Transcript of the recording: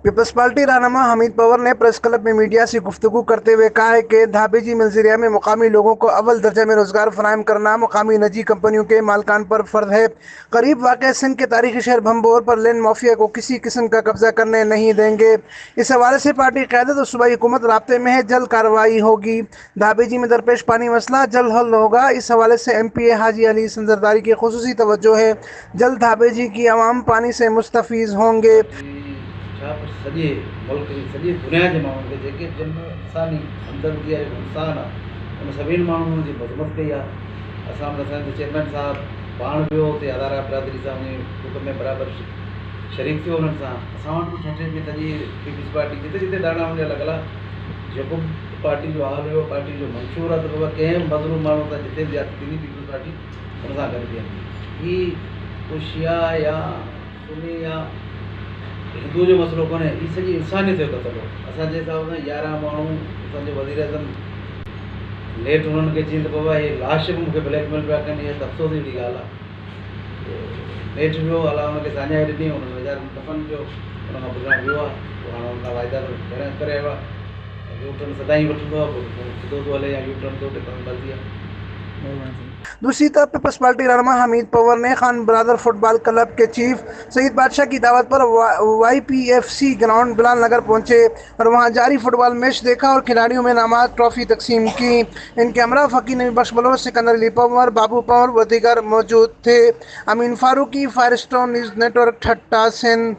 Peoples party रहनुमा Hamid power ने press club में मीडिया से गुफ्तगू करते हुए कहा है कि धाबेजी मंजरिया में मुकामी लोगों को अव्वल दर्जे में रोजगार फराहम करना मुकामी निजी कंपनियों के मालकान पर फर्ज है। करीब वाक़ सिंध के तारीखी शहर भंबोर पर लैंड माफिया को किसी किस्म का कब्जा करने नहीं देंगे। इस हवाले से पार्टी क़यादत और सूबाई हुकूमत राब्ते में है, जल्द कार्रवाई होगी। धाबेजी में दरपेश पानी मसला जल्द हल होगा। इस हवाले से MPA हाजी अली संजरदारी की खुसूसी तवज्जो है। जल्द धाबेजी की आवाम पानी से मुस्तफ़ीज़ होंगे। सॼे मुल्क जी सॼी दुनिया जे माण्हुनि खे जेके जिन में इंसानी हमदर्दी आहे, इंसान आहे, उन सभिनी माण्हुनि जी मज़मत कई आहे। असांजो चेयरमैन साहब पाण वियो हुते हज़ारा बिरादरी सां उन हुकम में बराबरि शरीक थियो उन्हनि सां। असां वटि बि ठठे में सॼी पीपल्स पार्टी जिते जिते दाणा मुंहिंजा लॻल आहे, जेको पार्टी जो हाल हुयो, पार्टी जो मंशूर आहे, त बाबा कंहिं मज़लूम माण्हू सां जिते बि थींदी पीपल्स पार्टी उन सां गॾु बीहंदी। ही कोई शिया या सुन्नी या हिंदू जो मसइलो कोन्हे, ही सॼी इंसानियत जो क़तल हो। असांजे हिसाब सां 11 माण्हू असांजे वज़ीर आज़म लेट हुननि खे चई त बाबा हे लाश बि मूंखे ब्लैकमेल पिया कनि, इहा अफ़सोस जी ॻाल्हि आहे। लेट वियो अला हुनखे साञाए ॾिनी, हुन वीचारनि दफ़न कयो, हुन खां पुछां वियो आहे, पोइ हाणे हुन खां वाइदा करे आयो आहे। यूटर्न सदाईं वठंदो आहे, पोइ सिधो थो हले या यूटर्न थो वठे, मर्ज़ी आहे। दूसरी तरफ पीपल्स पार्टी रहनुमा हमीद पवर ने खान ब्रदर फुटबॉल क्लब के चीफ सईद बादशाह की दावत पर YPFC ग्राउंड बिलाल नगर पहुंचे और वहां जारी फुटबॉल मैच देखा और खिलाड़ियों में इनामात ट्रॉफी तकसीम की। इनके हमरा फकीर नबी बख्श बलोच, सिकंदर अली पवर, बाबू पवर व दीगर मौजूद थे। अमीन फारूकी, फायरस्टोन न्यूज़ नेटवर्क, ठट्टा सिंध।